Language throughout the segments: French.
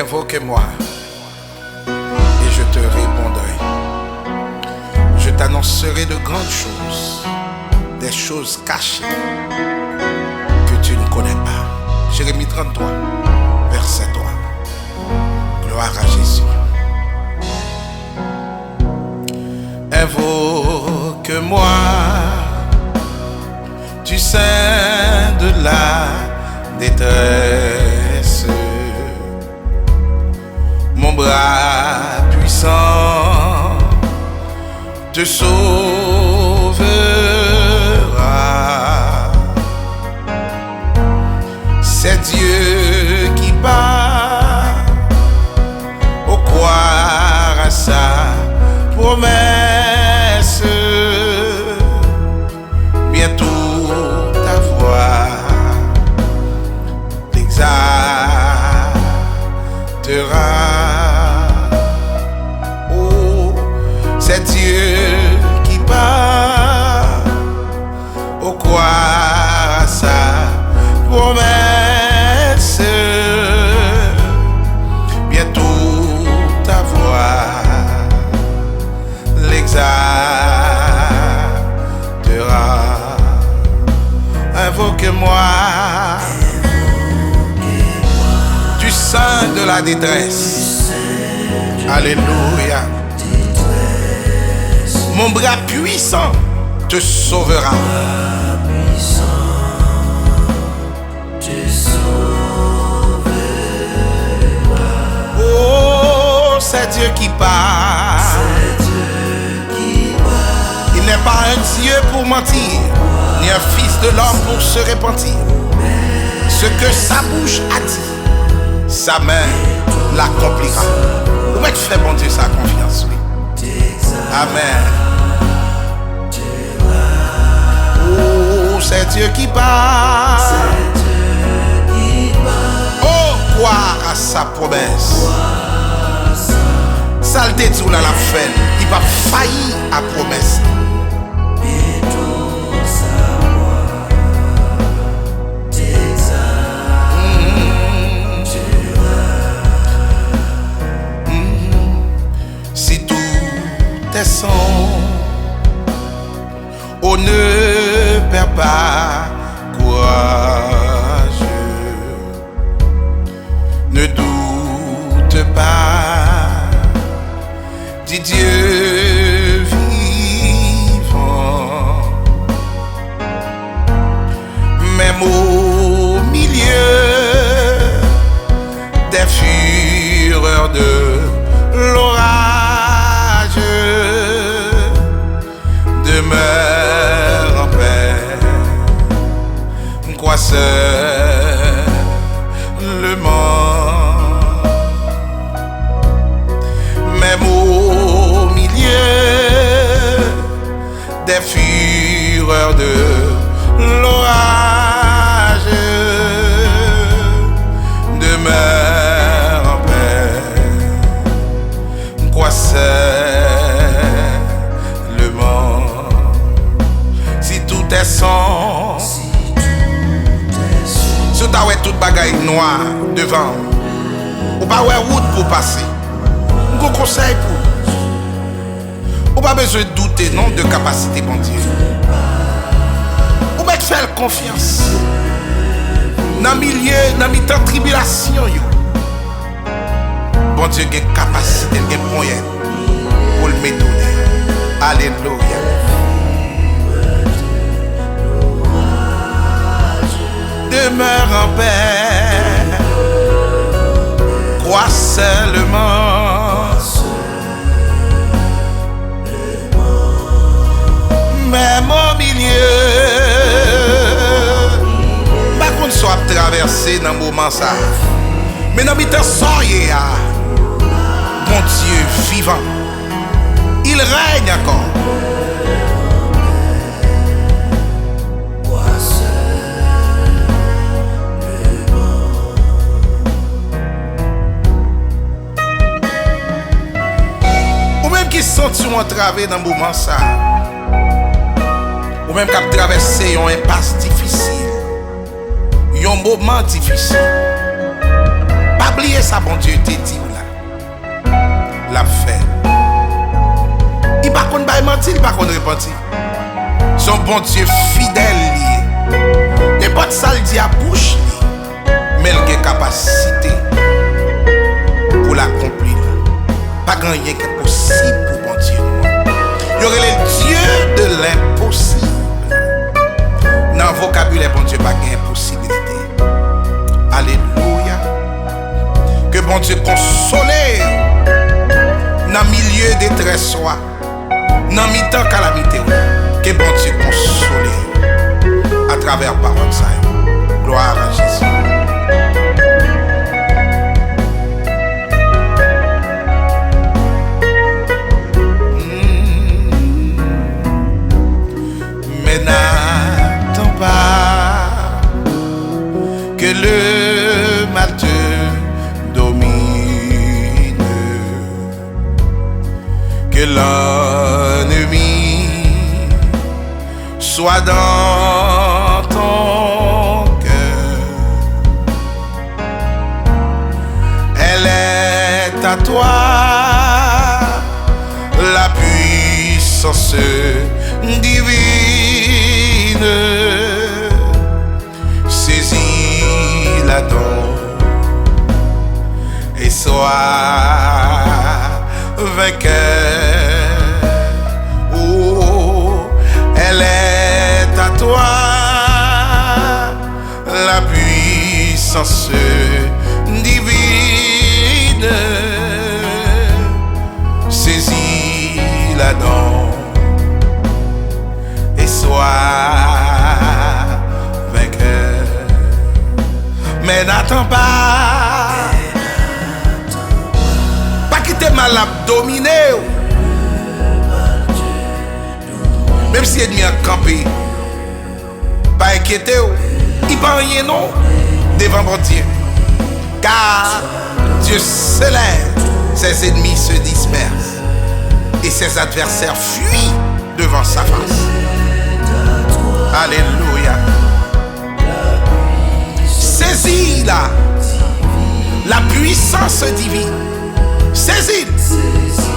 Invoque-moi et je te répondrai. Je t'annoncerai de grandes choses, des choses cachées que tu ne connais pas. Jérémie 33, verset 3. Gloire à Jésus. Invoque-moi du sein de la détresse. Mon bras puissant te sauvera. C'est Dieu qui part au croire à sa promesse. Bientôt ta voix t'exaltera. Oh, c'est Dieu qui part au croire à sa promesse. Bientôt ta voix l'exaltera. Invoque-moi du sein de la détresse. Alléluia. Mon bras puissant te sauvera. Oh, c'est Dieu qui parle. Il n'est pas un Dieu pour mentir, ni un fils de l'homme pour se repentir. Ce que sa bouche a dit, sa main l'accomplira. Vous mettez fait bon Dieu sa confiance, oui. Amen. Oh, c'est Dieu qui parle. Oh, croire à sa promesse. Saleté tout là la fin, il va faillir à promesse. Si tout est sans, on ne perd pas courage. Ne doute pas, dit Dieu vivant. Même au milieu des fureurs de l'orage, demeure en paix, crois seulement. Même au milieu des fureurs de l'orage, demeure en paix, crois seulement. Si tout est sans, si tu as toute bagaille noire devant, ou pas ouais route pour passer, un conseil pour ou pas besoin de douter non de capacité bon Dieu. Ou mettre faire confiance dans milieu, dans mi-temps tribulation yo. Bon Dieu a capacité, a moyen pour le mettre. Alléluia. Demeure en paix, crois seulement. Même au milieu, pas qu'on soit traversé dans le moment ça, mais dans le temps soyez bon Dieu vivant, il règne encore. Ou même qui sont entravés dans le moment ça, ou même qui a traversé une impasse difficile, un moment difficile. Pas oublié ça, bon Dieu, te dit là. L'a fait. Il ne va pas mentir, il ne va pas repentir. Son bon Dieu fidèle lié. N'importe ça le dit à bouche lié. Mais il a capacité pour l'accomplir. Pas grand rien qui est possible pour bon Dieu. Il y aurait le Dieu de l'impossible. Dans le vocabulaire, bon Dieu, pas d'impossibilité. Alléluia. Que bon Dieu console dans le milieu des détresse, dans le mi-temps calamité. Que bon Dieu console à travers la parole. Gloire à Jésus. Mais n'attends pas que le mal te domine, que l'ennemi soit dans ton cœur. Elle est à toi la puissance divine. Saisis-la donc et sois vainqueur. Oh, elle est à toi la puissance divine. Saisis-la donc et sois vainqueur. Mais n'attends pas, pas quitter mal à dominer. Même si l'ennemi a campé, pas inquiéter, il ne peut rien non devant mon Dieu. Car Dieu se lève, ses ennemis se dispersent et ses adversaires fuient devant sa face. Alléluia. Saisis la puissance divine. Saisis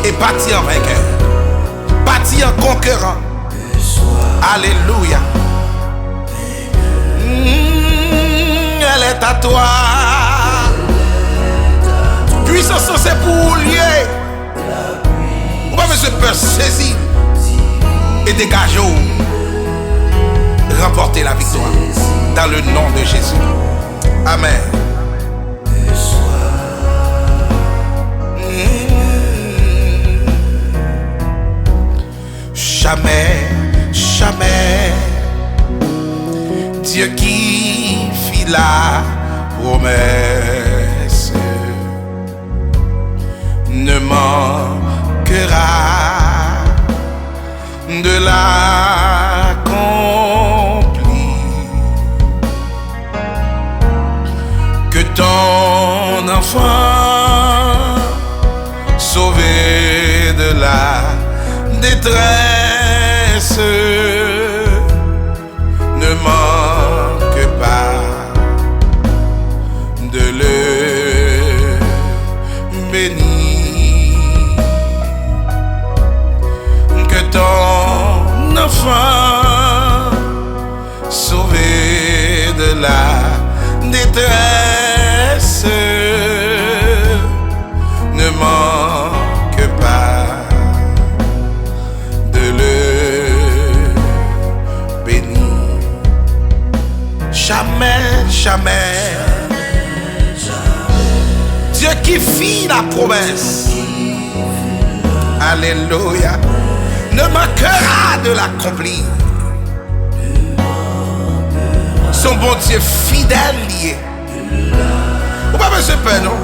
et bâtis en vainqueur. Bâtis en conquérant. Alléluia. Elle est à toi. Puissance c'est pour lier. On va se faire saisir et dégager. Remporter la victoire dans le nom de Jésus. Amen. Jamais, jamais, Dieu qui fit la promesse ne manquera de l'accomplir. Que ton enfant sauvé de la détresse ne manque pas de le bénir. Que ton enfant sauvé de la détresse ne manque pas de le bénir. Jamais, jamais, Dieu qui fit la promesse, alléluia, ne manquera de l'accomplir. Son bon Dieu fidèle lié. Ou pas besoin de peur, non?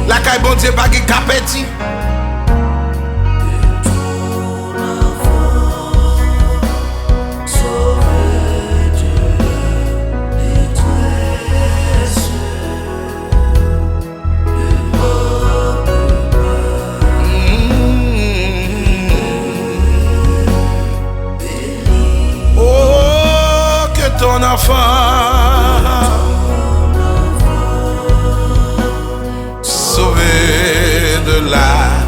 La caille bon Dieu pas qui capétit. Ton enfant sauvé de la